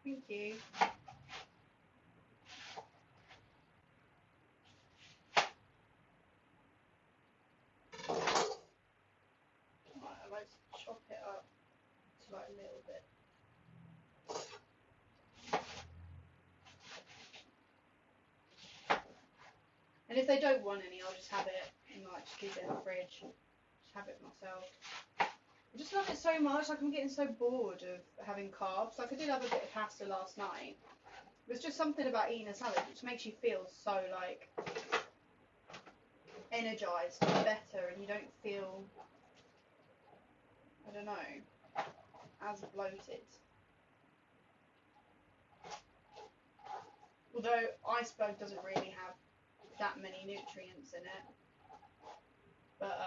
Thank you. Right, I like to chop it up to like a little bit. And if they don't want any, I'll just have it and like just keep it in the fridge. Just have it myself. I just love it so much. Like I'm getting so bored of having carbs. Like I did have a bit of pasta last night. There's just something about eating a salad which makes you feel so like energized and better, and you don't feel, I don't know, as bloated. Although iceberg doesn't really have that many nutrients in it, but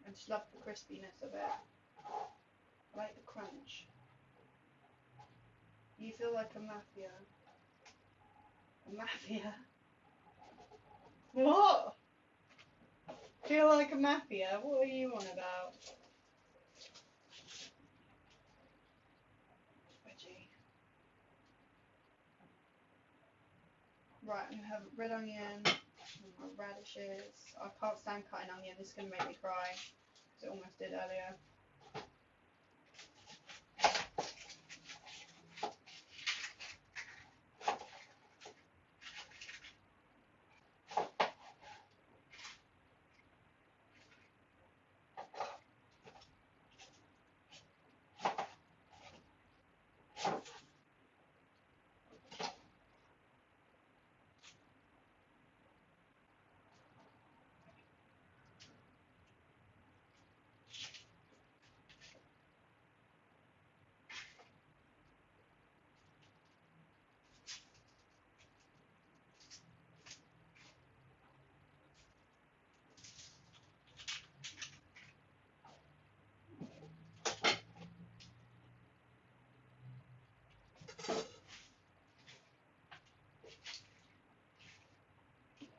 I just love the crispiness of it. I like the crunch. You feel like a mafia. A mafia? What? Feel like a mafia? What are you on about? Veggie. Right, I'm going to have red onion, and my radishes. I can't stand cutting onion, this is going to make me cry, because it almost did earlier.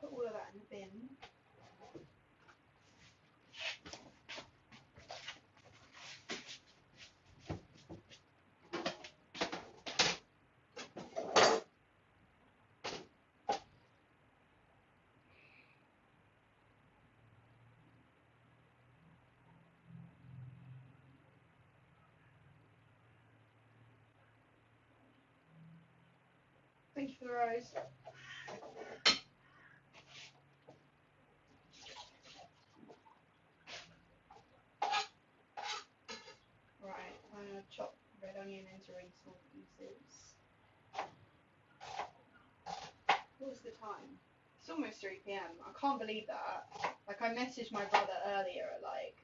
Put all of that in the bin. Thank you for the rose. Right, I'm going to chop red onion into really small pieces. What's the time? It's almost 3 PM. I can't believe that. Like, I messaged my brother earlier at like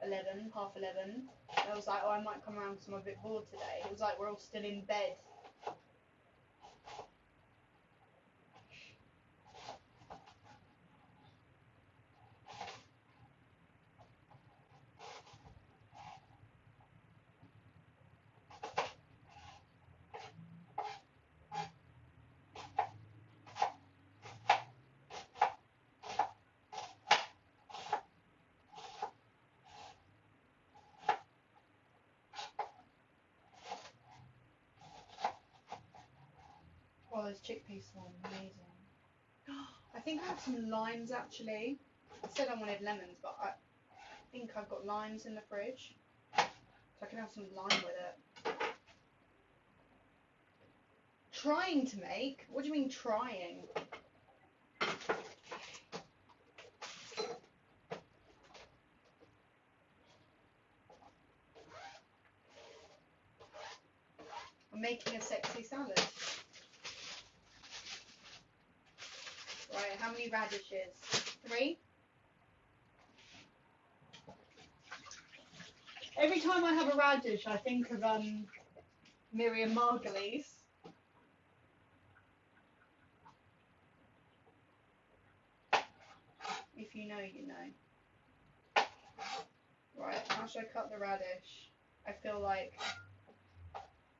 11, half 11. And I was like, oh, I might come around because I'm a bit bored today. It was like we're all still in bed. Oh, those chickpeas are amazing. I think I have some limes actually. I said I wanted lemons, but I think I've got limes in the fridge. So I can have some lime with it. Trying to make? What do you mean trying? I'm making a sexy salad. Right, how many radishes? 3? Every time I have a radish, I think of Miriam Margolyes. If you know, you know. Right, how should I cut the radish? I feel like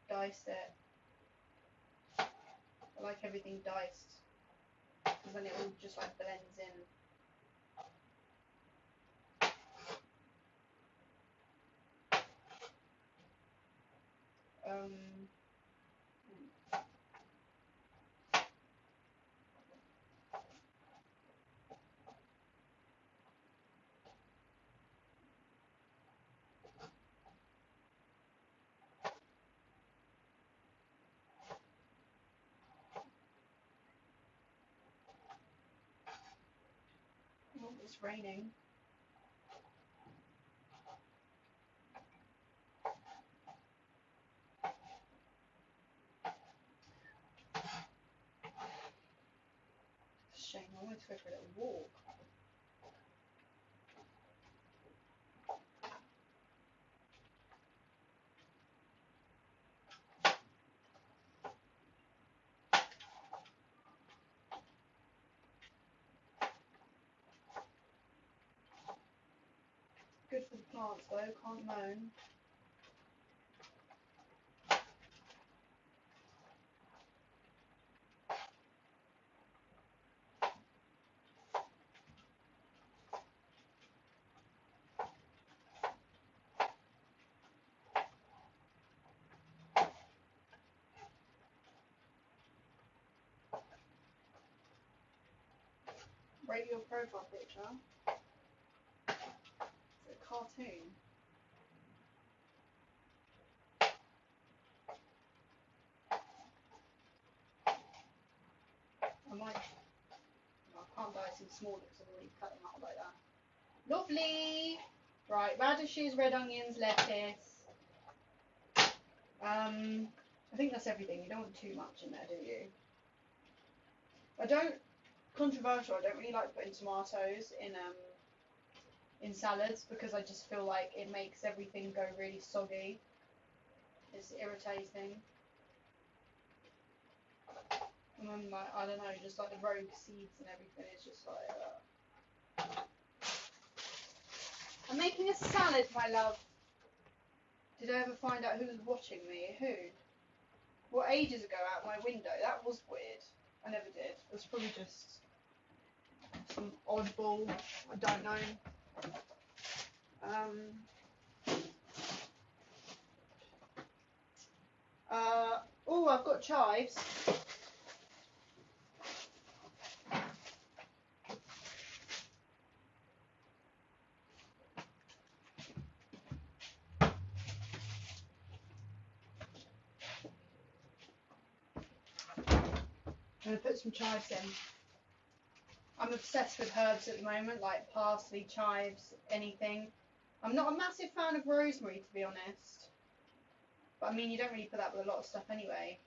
dice it. I like everything diced, because then it all just like blends in. it's raining. Shame, I wanted to go for a little walk. Good for the plants though, can't moan. Rate your profile picture. It's a cartoon. I might. No, I can't dice them smaller because I've already cut them out like that. Lovely! Right, radishes, red onions, lettuce. I think that's everything. You don't want too much in there, do you? I don't. Controversial. I don't really like putting tomatoes in salads because I just feel like it makes everything go really soggy. It's irritating. And then like I don't know, just like the rogue seeds and everything is just like. I'm making a salad, my love. Did I ever find out who was watching me? Who? What, ages ago out my window? That was weird. I never did. It was probably just some oddball. I don't know. Oh, I've got chives. I'm going to put some chives in. I'm obsessed with herbs at the moment, like parsley, chives, anything. I'm not a massive fan of rosemary, to be honest. But I mean, you don't really put that with a lot of stuff anyway.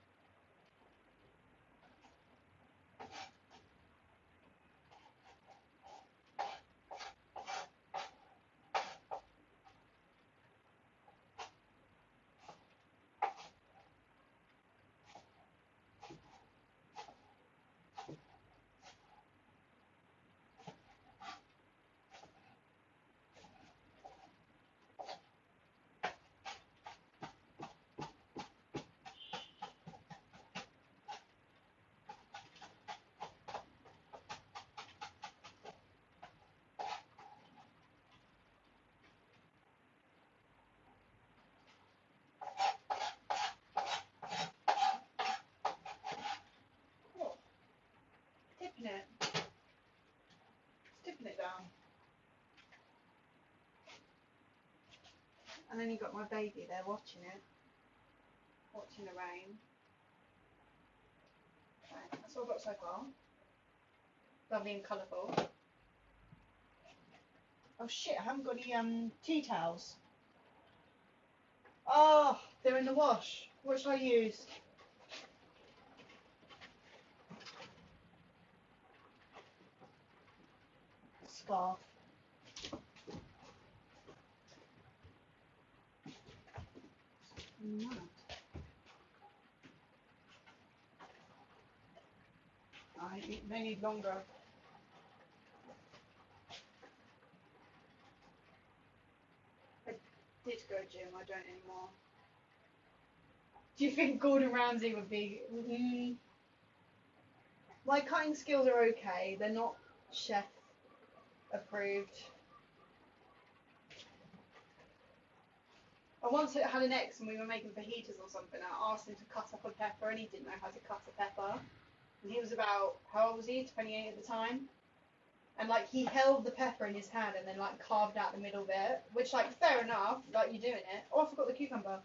Tipping it down. And then you've got my baby there watching it. Watching the rain. Okay, that's all I've got so far. Lovely and colourful. Oh shit, I haven't got any tea towels. Oh, they're in the wash. What should I use? Scarf. No. They need longer. I did go gym, I don't anymore. Do you think Gordon Ramsay would be... My cutting skills are okay, they're not chef approved. I once had an ex and we were making fajitas or something. I asked him to cut up a pepper and he didn't know how to cut a pepper. And he was about, how old was he? 28 at the time. And like he held the pepper in his hand and then like carved out the middle bit, which like fair enough, like you're doing it. Oh, I forgot the cucumber.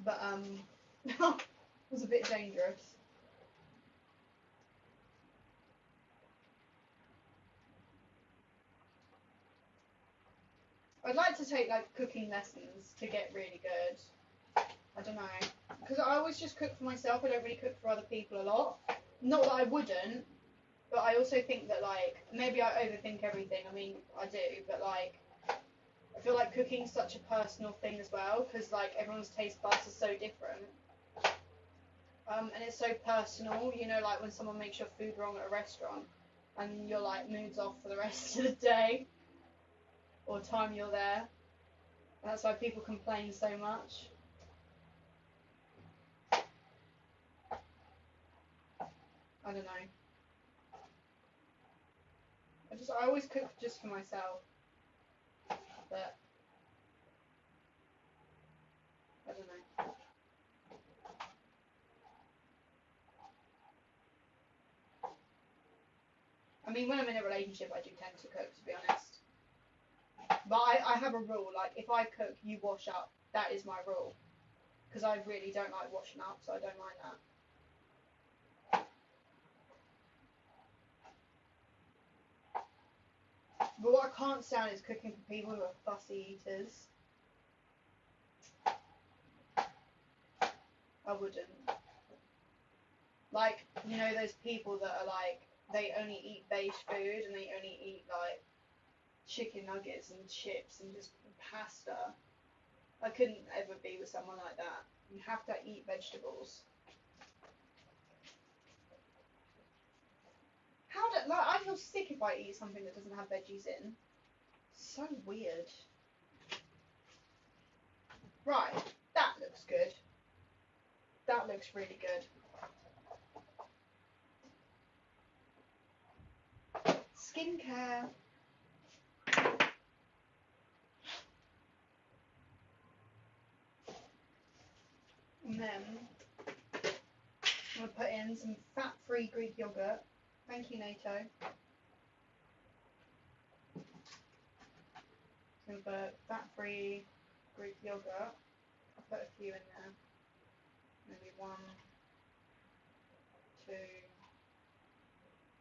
But it was a bit dangerous. I'd like to take like cooking lessons to get really good. I don't know, because I always just cook for myself. I don't really cook for other people a lot. Not that I wouldn't, but I also think that like maybe I overthink everything. I mean, I do, but like I feel like cooking's such a personal thing as well, because like everyone's taste buds are so different. And it's so personal, you know, like when someone makes your food wrong at a restaurant and your like mood's off for the rest of the day or time you're there. And that's why people complain so much. I don't know. I always cook just for myself. But I don't know. I mean, when I'm in a relationship, I do tend to cook, to be honest. But I have a rule, like, if I cook, you wash up. That is my rule. Because I really don't like washing up, so I don't like that. But what I can't stand is cooking for people who are fussy eaters. I wouldn't. Like, you know those people that are like, they only eat beige food and they only eat like chicken nuggets and chips and just pasta. I couldn't ever be with someone like that. You have to eat vegetables. Like, I feel sick if I eat something that doesn't have veggies in. So weird. Right, that looks good. That looks really good. Skincare. And then I'm going to put in some fat-free Greek yogurt. Thank you, NATO. So I'm going to put fat-free Greek yogurt. I'll put a few in there. Maybe 1, 2,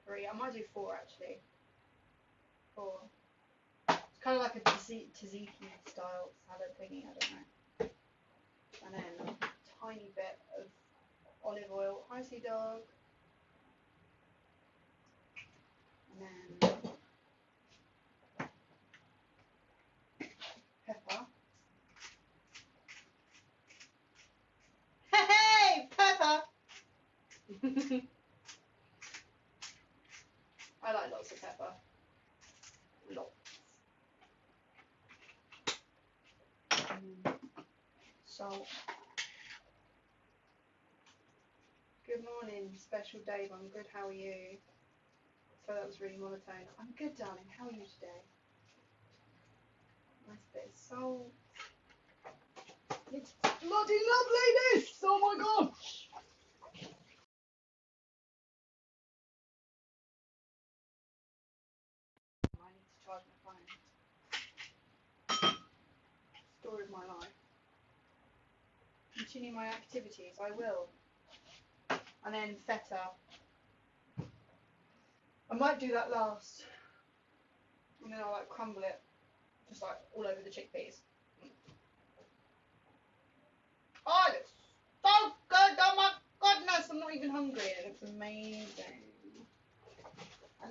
3. I might do 4 actually. 4. It's kind of like a tzatziki style salad thingy, I don't know. And then a tiny bit of olive oil. Hi, Sea Dog. And then pepper. Hey, pepper! I like lots of pepper. Lots. Salt. Good morning, Special Dave. I'm good. How are you? So that was really monotone. I'm good, darling. How are you today? Nice bit of salt. It's bloody loveliness! Oh my gosh! I need to charge my phone. Story of my life. Continue my activities. I will. And then feta. I might do that last. And then I'll like crumble it. Just like all over the chickpeas. Oh, it looks so good! Oh my goodness! I'm not even hungry. It looks amazing.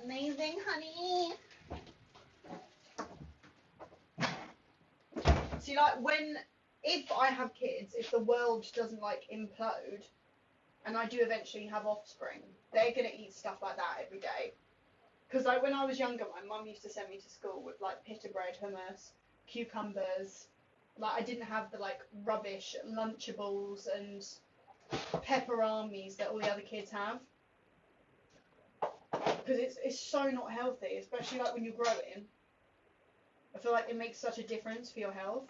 Amazing, honey. See, like if I have kids, if the world doesn't like implode, and I do eventually have offspring, they're gonna eat stuff like that every day. Because like when I was younger, my mum used to send me to school with like pita bread, hummus, cucumbers. Like I didn't have the like rubbish Lunchables and Pepperamis that all the other kids have. Because it's so not healthy, especially like when you're growing. I feel like it makes such a difference for your health.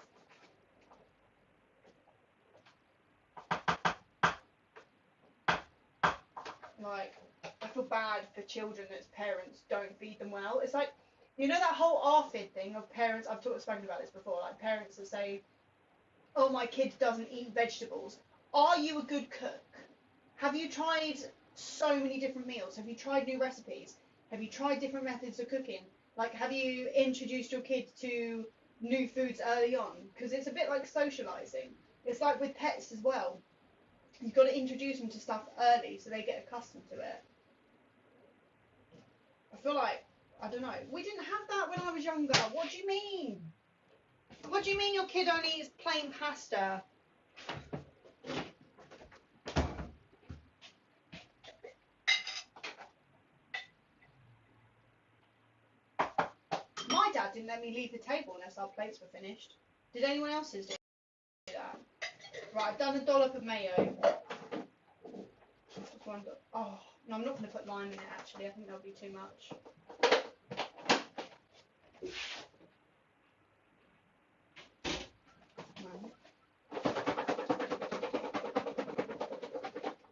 Like, I feel bad for children that's parents don't feed them well. It's like, you know that whole ARFID thing of parents, I've spoken about this before, like parents that say, oh, my kid doesn't eat vegetables. Are you a good cook? Have you tried so many different meals? Have you tried new recipes? Have you tried different methods of cooking? Like, have you introduced your kid to new foods early on, because it's a bit like socialising. It's like with pets as well. You've got to introduce them to stuff early so they get accustomed to it. I feel like, I don't know, we didn't have that when I was younger. What do you mean? What do you mean your kid only eats plain pasta? My dad didn't let me leave the table unless our plates were finished. Did anyone else's do that? Right, I've done a dollop of mayo. Just one oh, no, I'm not going to put lime in it actually. I think that'll be too much.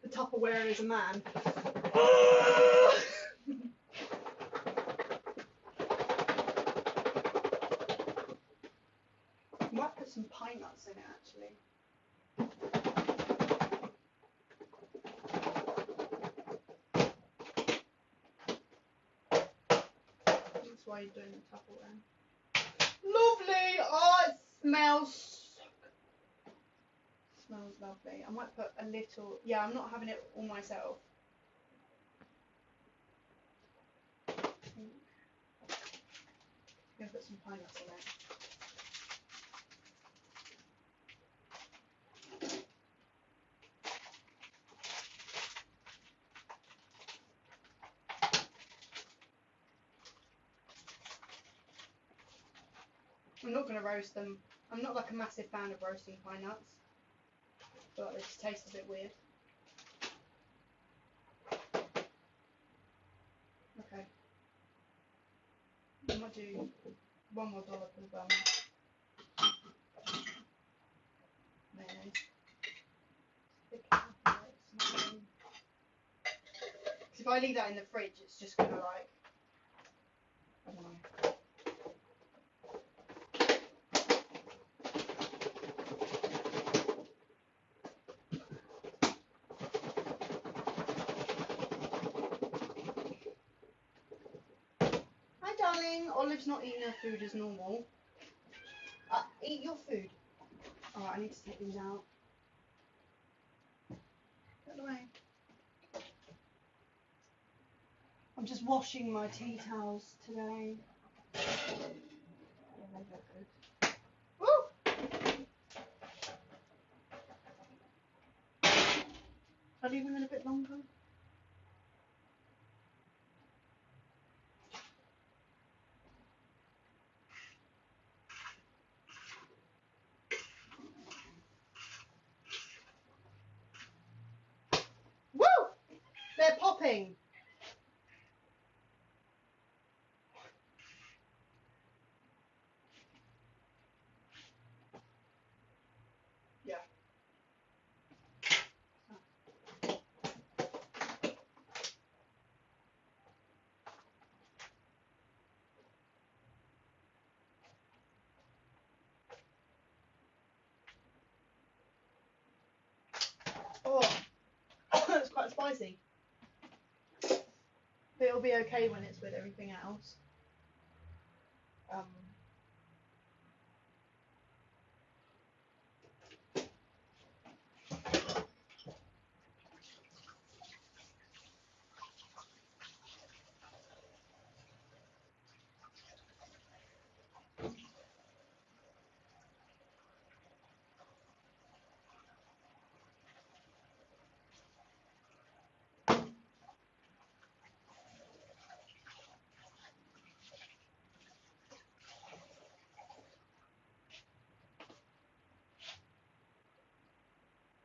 The Tupperware is a man. I might put some pine nuts in it actually. That's why you're doing the Tupperware. Lovely! Oh, it smells lovely. I might put a little, yeah, I'm not having it all myself. I'm going to put some pine nuts in it. I'm not going to roast them. I'm not like a massive fan of roasting pine nuts. I feel like they just taste a bit weird. Okay. I might do one more dollop of mayonnaise. Because if I leave that in the fridge, it's just going to like, I don't know. Darling, Olive's not eating her food as normal. Eat your food. Alright, I need to take these out. Get away. I'm just washing my tea towels today. Yeah, they look good. Woo! I'll leave them in a bit longer. Woo! They're popping. Yeah. Oh, that's quite spicy. But it'll be okay when it's with everything else.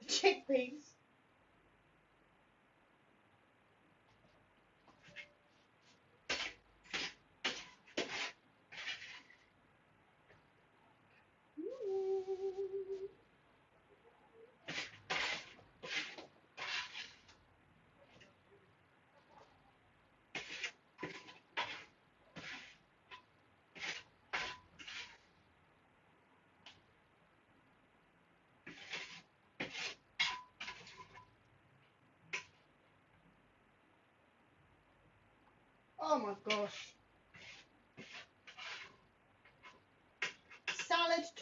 Chickpeas. Oh my gosh.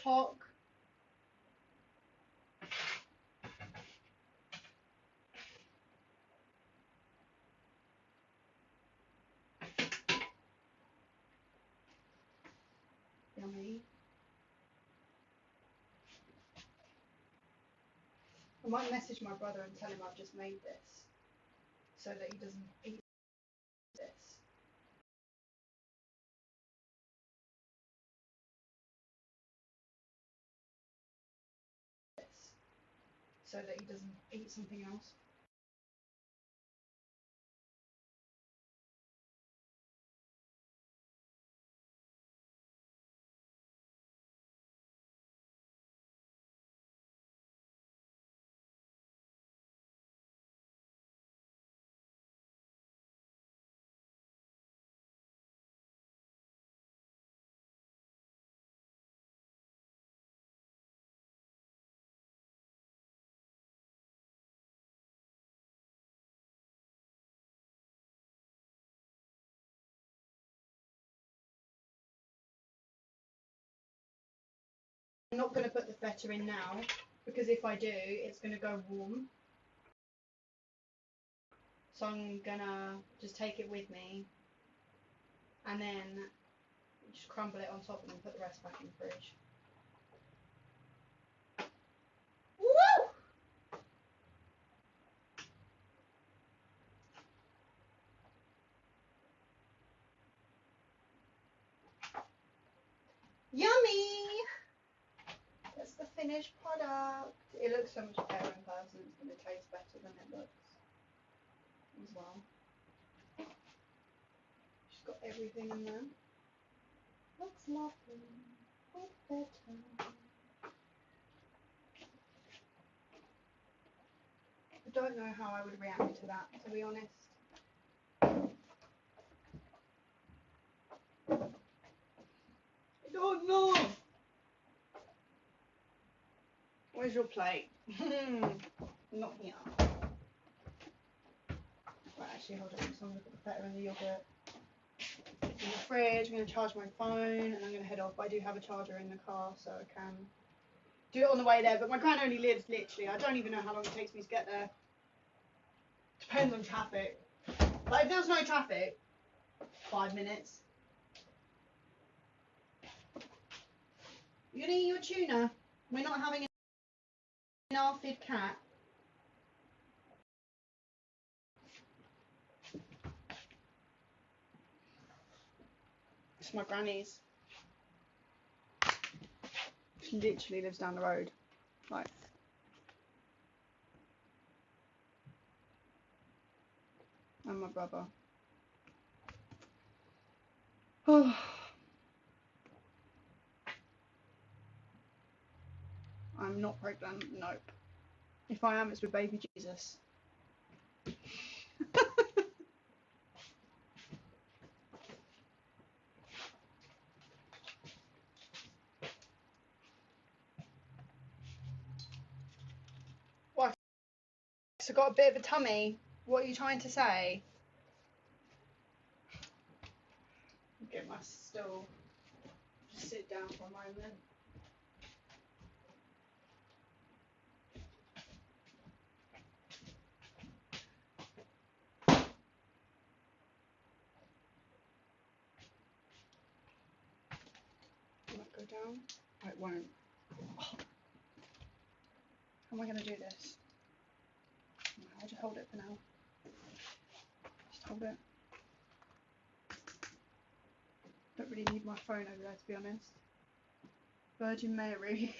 hedgehog. Yummy. I might message my brother and tell him I've just made this so that he doesn't eat this. So that he doesn't eat something else. I'm not going to put the feta in now because if I do, it's going to go warm. So I'm going to just take it with me and then just crumble it on top and then put the rest back in the fridge. Woo! Yummy! That's the finished product. It looks so much better in person. It's going to taste better than it looks as well. Just got everything in there. Looks lovely. With feta. I don't know how I would react to that, to be honest. I don't know. Where's your plate? Not here. Right, actually, hold on. So I'm going to put the feta and the yogurt in the fridge. I'm going to charge my phone and I'm going to head off. But I do have a charger in the car, so I can do it on the way there. But my gran only lives literally, I don't even know how long it takes me to get there. Depends on traffic. But if there's no traffic, 5 minutes. You're going to eat your tuna? We're not having an aphid cat. It's my granny's. She literally lives down the road. Like. And my brother. Oh. I'm not pregnant. Nope. If I am, it's with baby Jesus. What? So got a bit of a tummy. What are you trying to say? Get my stool. Just sit down for a moment. Will that go down? Oh, it won't. Oh. How am I going to do this? I'll just hold it for now. Just hold it. Don't really need my phone over there, to be honest. Virgin Mary.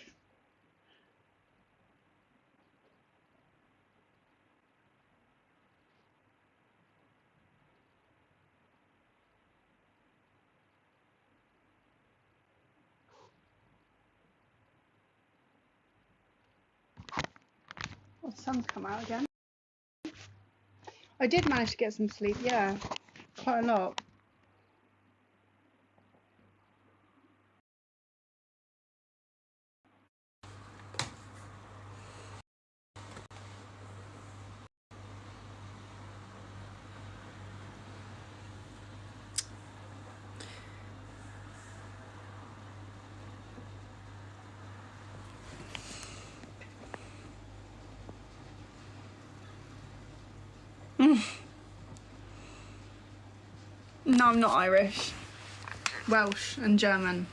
Oh, the sun's come out again. I did manage to get some sleep, yeah. Quite a lot. No, I'm not Irish. Welsh and German.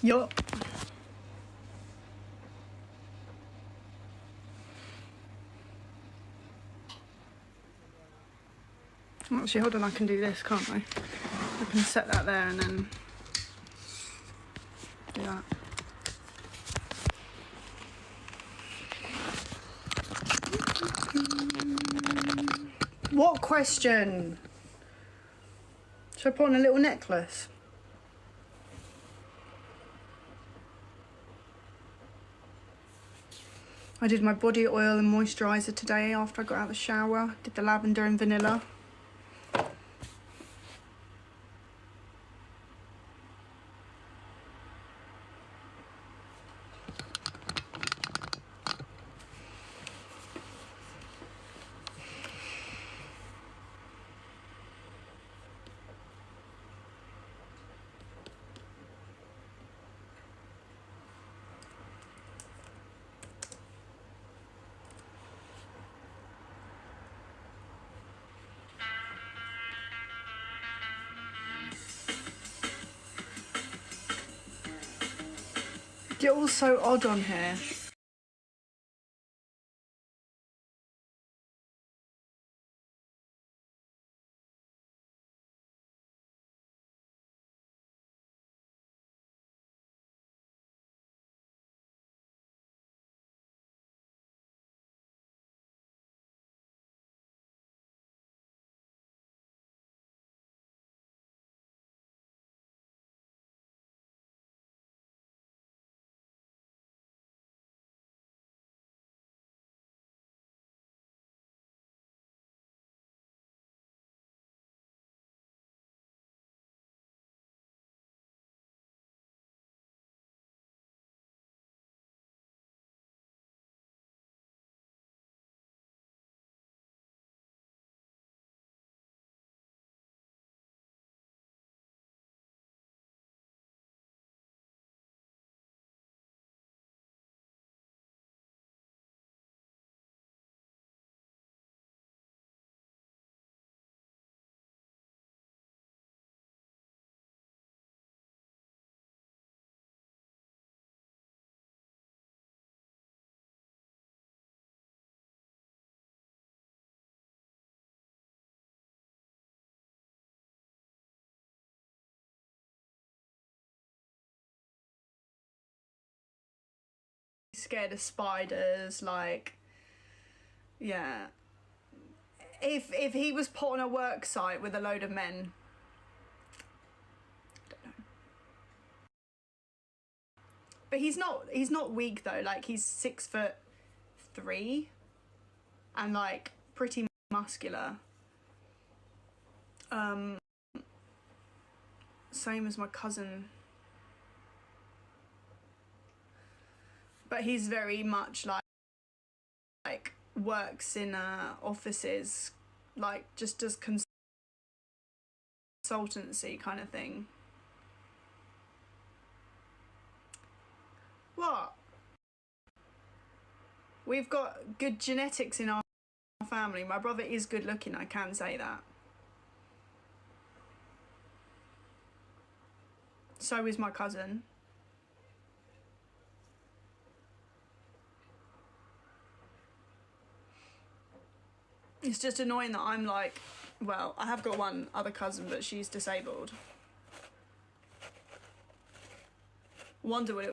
Yup. Actually, hold on, I can do this, can't I? I can set that there and then do that. What question? Should I put on a little necklace? I did my body oil and moisturiser today after I got out of the shower. Did the lavender and vanilla. You're all so odd on here. Scared of spiders, like, yeah. If he was put on a work site with a load of men, I don't know. But he's not weak though. Like, he's 6'3" and like pretty muscular. Same as my cousin. But he's very much like works in offices, like just does consultancy kind of thing. What? We've got good genetics in our family. My brother is good looking, I can say that. So is my cousin. It's just annoying that I'm like, well, I have got one other cousin, but she's disabled. Wonder what it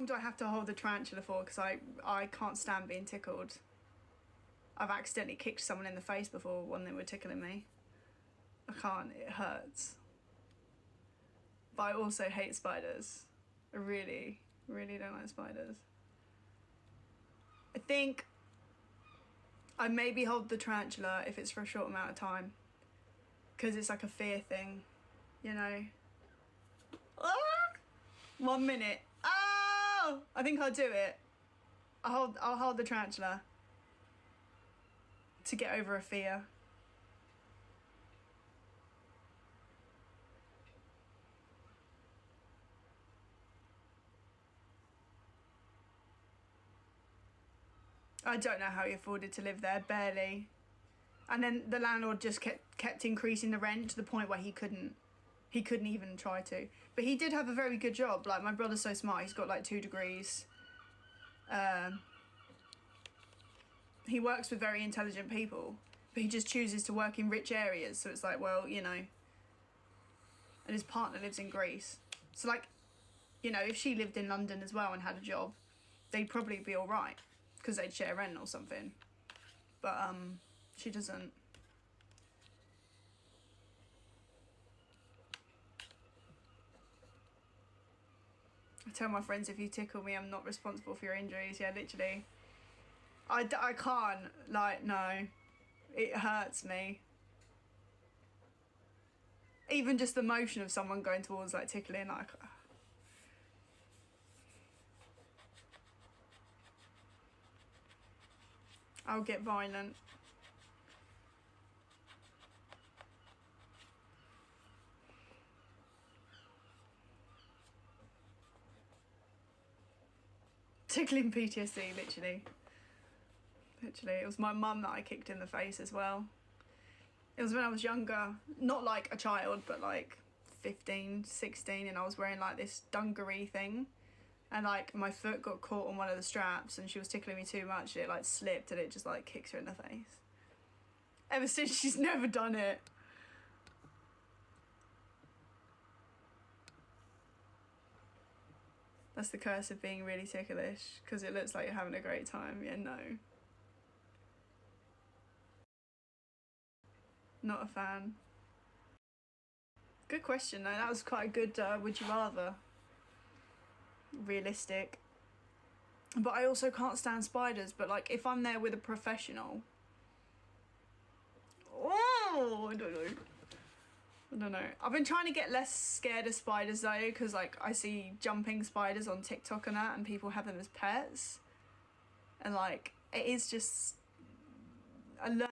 long do I have to hold the tarantula for? Because I can't stand being tickled. I've accidentally kicked someone in the face before when they were tickling me. I can't, it hurts. But I also hate spiders. I really, really don't like spiders. I think I maybe hold the tarantula if it's for a short amount of time. Because it's like a fear thing, you know? Ah! 1 minute. Oh! I think I'll do it. I'll hold the tarantula to get over a fear. I don't know how he afforded to live there, barely. And then the landlord just kept increasing the rent to the point where he couldn't even try to. But he did have a very good job. Like, my brother's so smart, he's got like 2 degrees. He works with very intelligent people, but he just chooses to work in rich areas. So it's like, well, you know. And his partner lives in Greece. So like, you know, if she lived in London as well and had a job, they'd probably be all right because they'd share rent or something. But she doesn't. I tell my friends, if you tickle me, I'm not responsible for your injuries. Yeah, literally. I can't, like, no. It hurts me. Even just the motion of someone going towards, like, tickling, like... I'll get violent. Tickling PTSD, literally. Literally. It was my mum that I kicked in the face as well. It was when I was younger. Not like a child, but like 15, 16, and I was wearing like this dungaree thing. And like my foot got caught on one of the straps and she was tickling me too much. It like slipped and it just like kicks her in the face. Ever since, she's never done it. That's the curse of being really ticklish, because it looks like you're having a great time. Yeah, no. Not a fan. Good question though, that was quite a good would you rather. Realistic. But I also can't stand spiders, but like if I'm there with a professional... Oh, I don't know. I've been trying to get less scared of spiders though, because like I see jumping spiders on TikTok and that, and people have them as pets. And like, it is just... I learned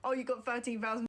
Oh, you got 13,000